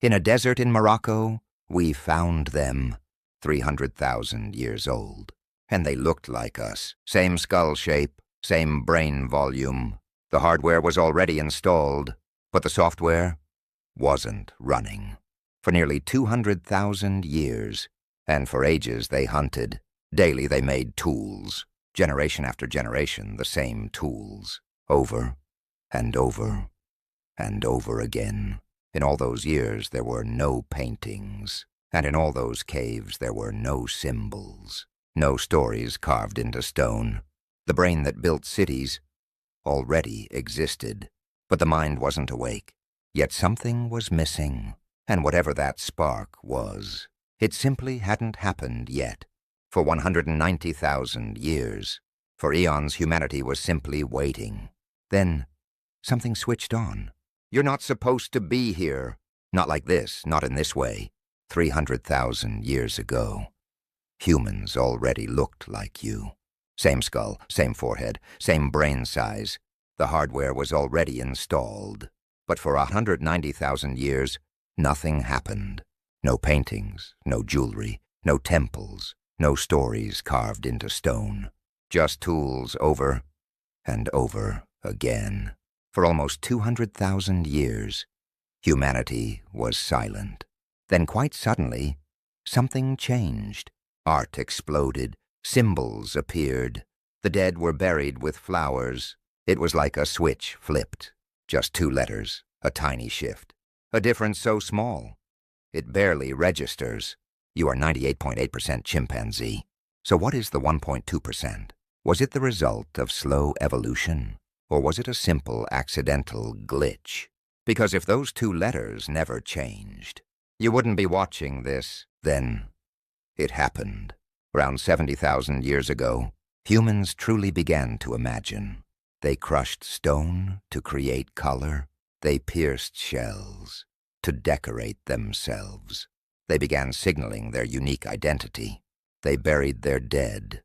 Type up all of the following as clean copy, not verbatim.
In a desert in Morocco, we found them, 300,000 years old. And they looked like us. Same skull shape, same brain volume. The hardware was already installed, but the software wasn't running. For nearly 200,000 years, and for ages they hunted. Daily they made tools. Generation after generation, the same tools. Over and over and over again. In all those years there were no paintings, and in all those caves there were no symbols, no stories carved into stone. The brain that built cities already existed, but the mind wasn't awake. Yet something was missing, and whatever that spark was, it simply hadn't happened yet. For 190,000 years, for eons, humanity was simply waiting. Then something switched on. You're not supposed to be here. Not like this, not in this way. 300,000 years ago, humans already looked like you. Same skull, same forehead, same brain size. The hardware was already installed. But for 190,000 years, nothing happened. No paintings, no jewelry, no temples, no stories carved into stone. Just tools over and over again. For almost 200,000 years, humanity was silent. Then quite suddenly, something changed. Art exploded. Symbols appeared. The dead were buried with flowers. It was like a switch flipped. Just 2 letters, a tiny shift. A difference so small, it barely registers. You are 98.8% chimpanzee. So what is the 1.2%? Was it the result of slow evolution? Or was it a simple accidental glitch? Because if those 2 letters never changed, you wouldn't be watching this. Then it happened. Around 70,000 years ago, humans truly began to imagine. They crushed stone to create color. They pierced shells to decorate themselves. They began signaling their unique identity. They buried their dead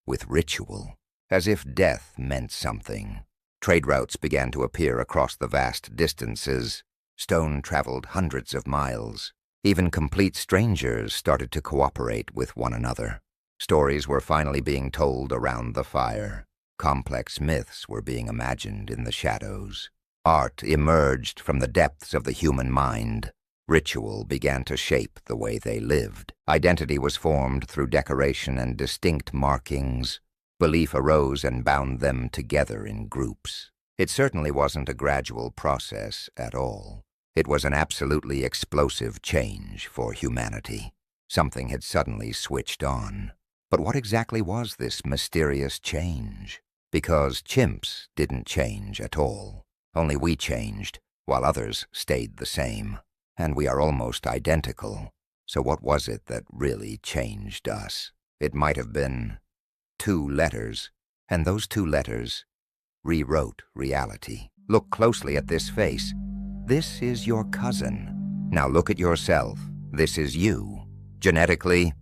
with ritual, as if death meant something. Trade routes began to appear across the vast distances. Stone traveled hundreds of miles. Even complete strangers started to cooperate with one another. Stories were finally being told around the fire. Complex myths were being imagined in the shadows. Art emerged from the depths of the human mind. Ritual began to shape the way they lived. Identity was formed through decoration and distinct markings. Belief arose and bound them together in groups. It certainly wasn't a gradual process at all. It was an absolutely explosive change for humanity. Something had suddenly switched on. But what exactly was this mysterious change? Because chimps didn't change at all. Only we changed, while others stayed the same. And we are almost identical. So what was it that really changed us? It might have been 2 letters, and those 2 letters rewrote reality. Look closely at this face. This is your cousin. Now look at yourself. This is you. Genetically,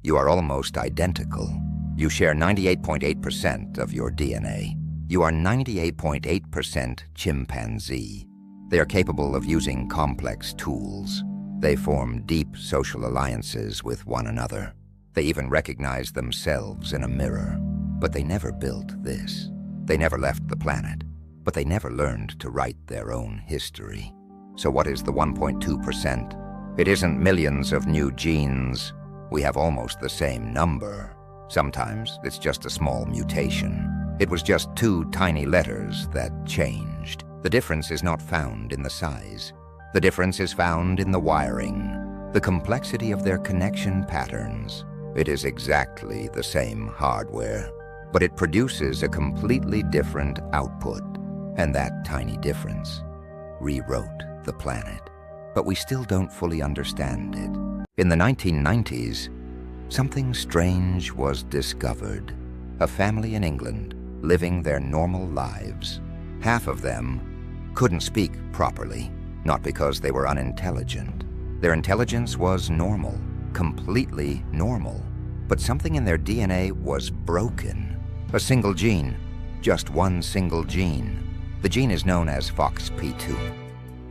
you are almost identical. You share 98.8% of your DNA. You are 98.8% chimpanzee. They are capable of using complex tools. They form deep social alliances with one another. They even recognize themselves in a mirror. But they never built this. They never left the planet. But they never learned to write their own history. So what is the 1.2%? It isn't millions of new genes. We have almost the same number. Sometimes it's just a small mutation. It was just 2 tiny letters that changed. The difference is not found in the size. The difference is found in the wiring, the complexity of their connection patterns. It is exactly the same hardware, but it produces a completely different output. And that tiny difference rewrote the planet. But we still don't fully understand it. In the 1990s, something strange was discovered. A family in England living their normal lives. Half of them couldn't speak properly, not because they were unintelligent. Their intelligence was normal, completely normal. But something in their DNA was broken. A single gene, just one single gene. The gene is known as FOXP2.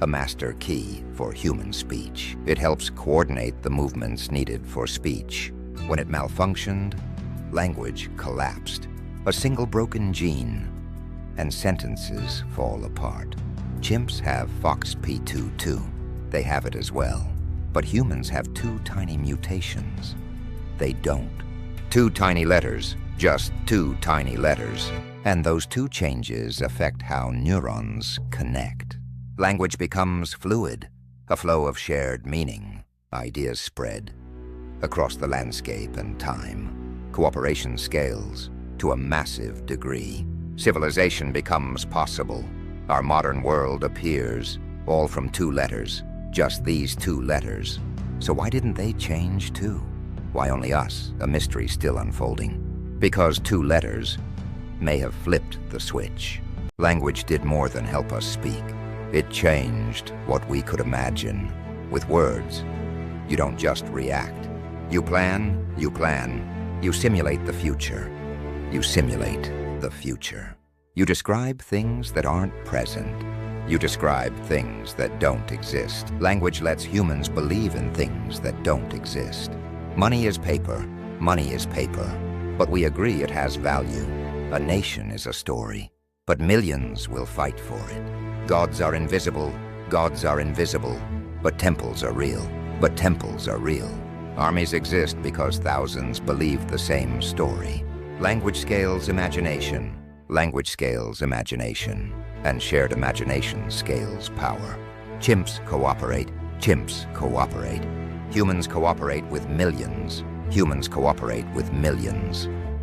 a master key for human speech. It helps coordinate the movements needed for speech. When it malfunctioned, language collapsed. A single broken gene, and sentences fall apart. Chimps have FOXP2 too. They have it as well. But humans have two tiny mutations. They don't. Two tiny letters, just two tiny letters. And those two changes affect how neurons connect. Language becomes fluid, a flow of shared meaning. Ideas spread across the landscape and time. Cooperation scales to a massive degree. Civilization becomes possible. Our modern world appears, all from two letters, just these two letters. So why didn't they change too? Why only us, a mystery still unfolding? Because two letters may have flipped the switch. Language did more than help us speak. It changed what we could imagine. With words, you don't just react. You plan, you simulate the future. You simulate the future. You describe things that aren't present. You describe things that don't exist. Language lets humans believe in things that don't exist. Money is paper, but we agree it has value. A nation is a story, but millions will fight for it. Gods are invisible, but temples are real. Armies exist because thousands believe the same story. Language scales imagination, and shared imagination scales power. Chimps cooperate. Humans cooperate with millions,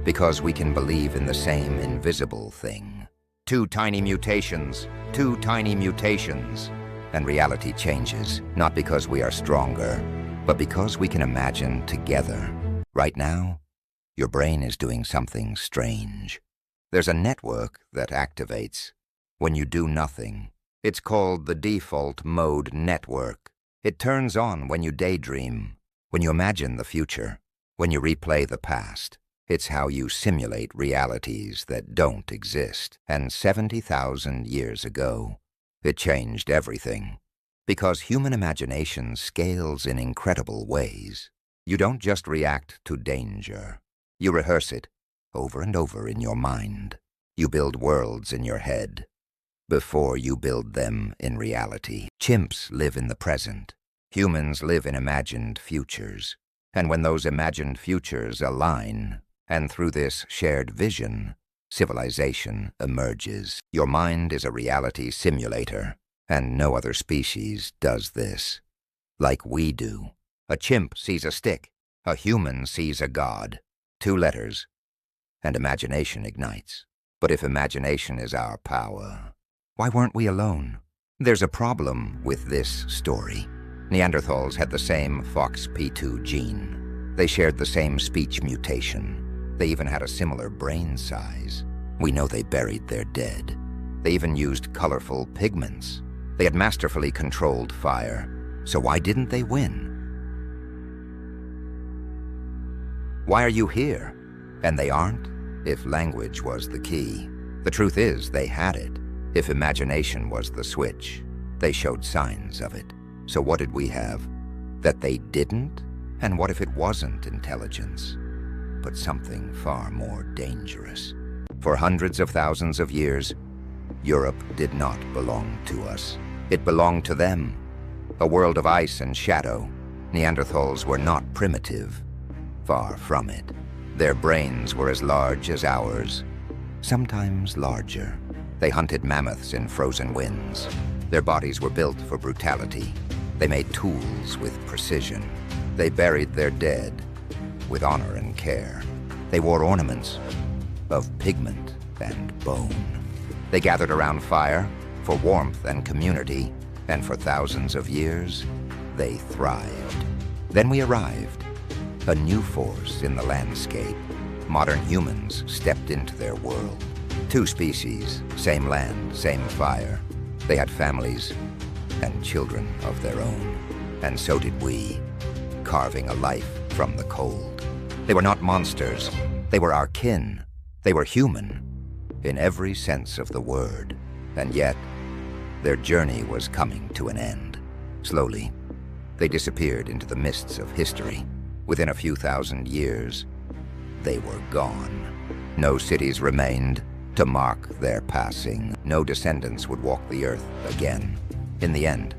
because we can believe in the same invisible thing. Two tiny mutations, and reality changes, not because we are stronger, but because we can imagine together. Right now, your brain is doing something strange. There's a network that activates when you do nothing. It's called the default mode network. It turns on when you daydream, when you imagine the future, when you replay the past. It's how you simulate realities that don't exist. And 70,000 years ago, it changed everything. Because human imagination scales in incredible ways. You don't just react to danger. You rehearse it over and over in your mind. You build worlds in your head before you build them in reality. Chimps live in the present. Humans live in imagined futures. And when those imagined futures align, and through this shared vision, civilization emerges. Your mind is a reality simulator, and no other species does this like we do. A chimp sees a stick. A human sees a god. Two letters, and imagination ignites. But if imagination is our power, why weren't we alone? There's a problem with this story. Neanderthals had the same FOXP2 gene. They shared the same speech mutation. They even had a similar brain size. We know they buried their dead. They even used colorful pigments. They had masterfully controlled fire. So why didn't they win? Why are you here? And they aren't? If language was the key. The truth is, they had it. If imagination was the switch, they showed signs of it. So what did we have that they didn't? And what if it wasn't intelligence, but something far more dangerous? For hundreds of thousands of years, Europe did not belong to us. It belonged to them. A world of ice and shadow. Neanderthals were not primitive. Far from it. Their brains were as large as ours, sometimes larger. They hunted mammoths in frozen winds. Their bodies were built for brutality. They made tools with precision. They buried their dead with honor and care. They wore ornaments of pigment and bone. They gathered around fire for warmth and community, and for thousands of years, they thrived. Then we arrived. A new force in the landscape. Modern humans stepped into their world. Two species, same land, same fire. They had families and children of their own. And so did we, carving a life from the cold. They were not monsters. They were our kin. They were human, in every sense of the word. And yet, Their journey was coming to an end. Slowly, they disappeared into the mists of history. Within a few thousand years, they were gone. No cities remained to mark their passing. No descendants would walk the earth again. In the end,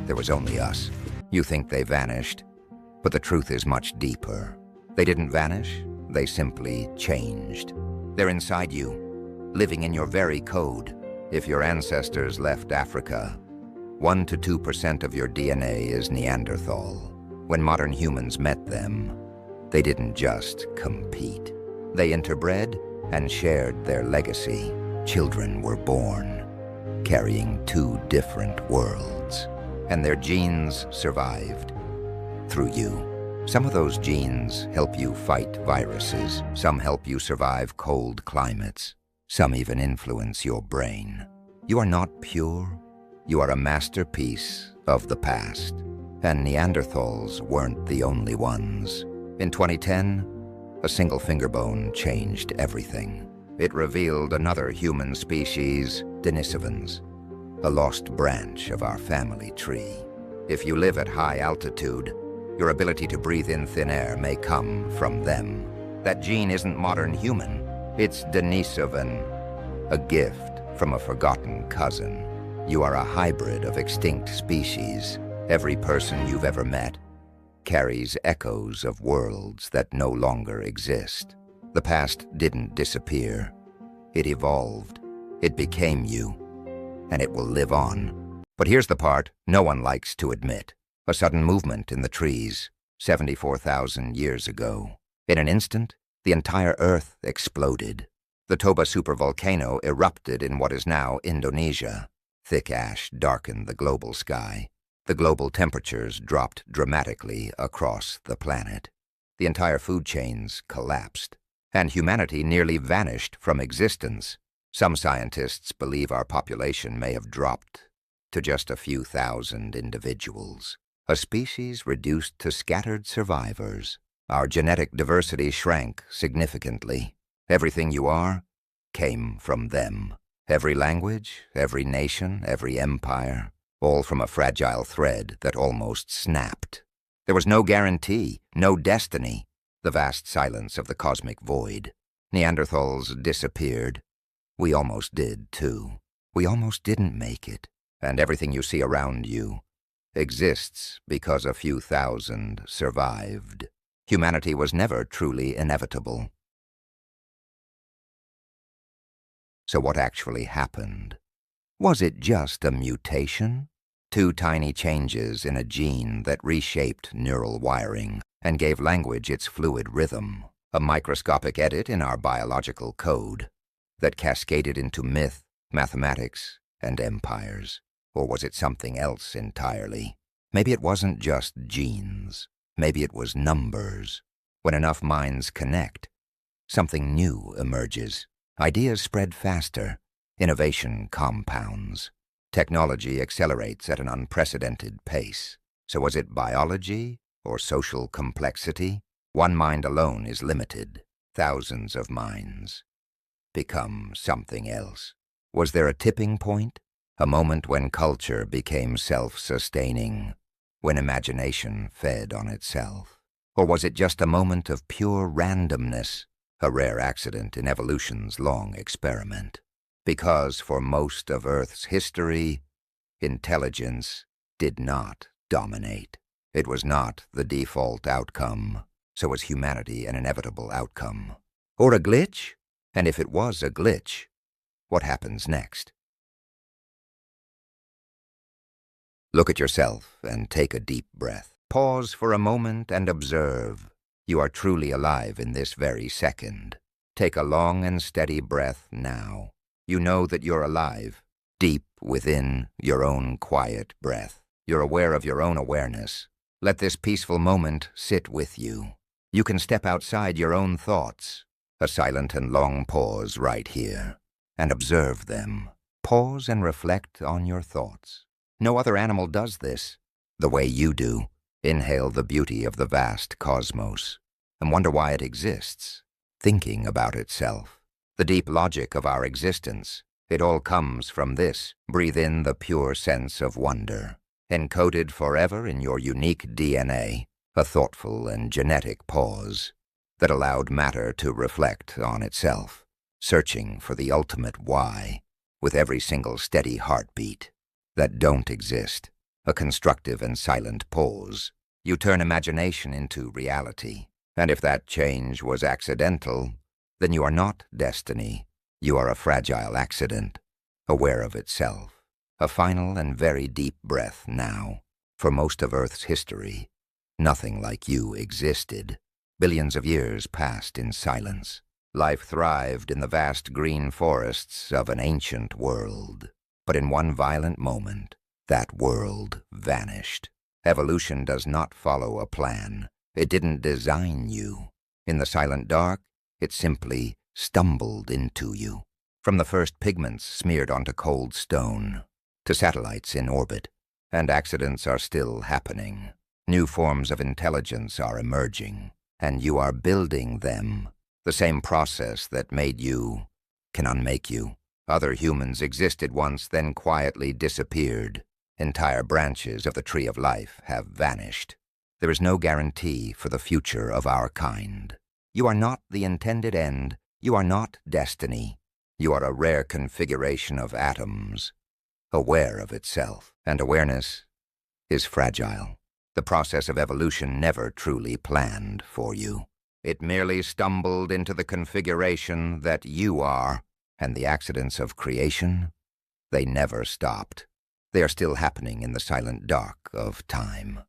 there was only us. You think they vanished, but the truth is much deeper. They didn't vanish, they simply changed. They're inside you, living in your very code. If your ancestors left Africa, 1 to 2% of your DNA is Neanderthal. When modern humans met them, they didn't just compete. They interbred and shared their legacy. Children were born, carrying 2 different worlds, and their genes survived through you. Some of those genes help you fight viruses. Some help you survive cold climates. Some even influence your brain. You are not pure. You are a masterpiece of the past. And Neanderthals weren't the only ones. In 2010, a single finger bone changed everything. It revealed another human species, Denisovans, a lost branch of our family tree. If you live at high altitude, your ability to breathe in thin air may come from them. That gene isn't modern human. It's Denisovan, a gift from a forgotten cousin. You are a hybrid of extinct species. Every person you've ever met carries echoes of worlds that no longer exist. The past didn't disappear. It evolved. It became you, and it will live on. But here's the part no one likes to admit. A sudden movement in the trees, 74,000 years ago. In an instant, the entire Earth exploded. The Toba supervolcano erupted in what is now Indonesia. Thick ash darkened the global sky. The global temperatures dropped dramatically across the planet. The entire food chains collapsed, and humanity nearly vanished from existence. Some scientists believe our population may have dropped to just a few thousand individuals. A species reduced to scattered survivors. Our genetic diversity shrank significantly. Everything you are came from them. Every language, every nation, every empire, all from a fragile thread that almost snapped. There was no guarantee, no destiny. The vast silence of the cosmic void. Neanderthals disappeared. We almost did, too. We almost didn't make it. And everything you see around you exists because a few thousand survived. Humanity was never truly inevitable. So what actually happened? Was it just a mutation? 2 tiny changes in a gene that reshaped neural wiring and gave language its fluid rhythm. A microscopic edit in our biological code that cascaded into myth, mathematics, and empires. Or was it something else entirely? Maybe it wasn't just genes. Maybe it was numbers. When enough minds connect, something new emerges. Ideas spread faster. Innovation compounds. Technology accelerates at an unprecedented pace. So was it biology or social complexity? One mind alone is limited. Thousands of minds become something else. Was there a tipping point? A moment when culture became self-sustaining, when imagination fed on itself? Or was it just a moment of pure randomness, a rare accident in evolution's long experiment? Because for most of Earth's history, intelligence did not dominate. It was not the default outcome, so was humanity an inevitable outcome? Or a glitch? And if it was a glitch, what happens next? Look at yourself and take a deep breath. Pause for a moment and observe. You are truly alive in this very second. Take a long and steady breath now. You know that you're alive, deep within your own quiet breath. You're aware of your own awareness. Let this peaceful moment sit with you. You can step outside your own thoughts. A silent and long pause right here, and observe them. Pause and reflect on your thoughts. No other animal does this the way you do. Inhale the beauty of the vast cosmos and wonder why it exists, thinking about itself. The deep logic of our existence. It all comes from this. Breathe in the pure sense of wonder. Encoded forever in your unique DNA, a thoughtful and genetic pause that allowed matter to reflect on itself, searching for the ultimate why, with every single steady heartbeat that don't exist, a constructive and silent pause. You turn imagination into reality, and if that change was accidental, then you are not destiny. You are a fragile accident, aware of itself. A final and very deep breath now. For most of Earth's history, nothing like you existed. Billions of years passed in silence. Life thrived in the vast green forests of an ancient world. But in one violent moment, that world vanished. Evolution does not follow a plan. It didn't design you. In the silent dark, it simply stumbled into you. From the first pigments smeared onto cold stone, to satellites in orbit, and accidents are still happening. New forms of intelligence are emerging, and you are building them. The same process that made you can unmake you. Other humans existed once, then quietly disappeared. Entire branches of the tree of life have vanished. There is no guarantee for the future of our kind. You are not the intended end. You are not destiny. You are a rare configuration of atoms, aware of itself, and awareness is fragile. The process of evolution never truly planned for you. It merely stumbled into the configuration that you are, and the accidents of creation, they never stopped. They are still happening in the silent dark of time.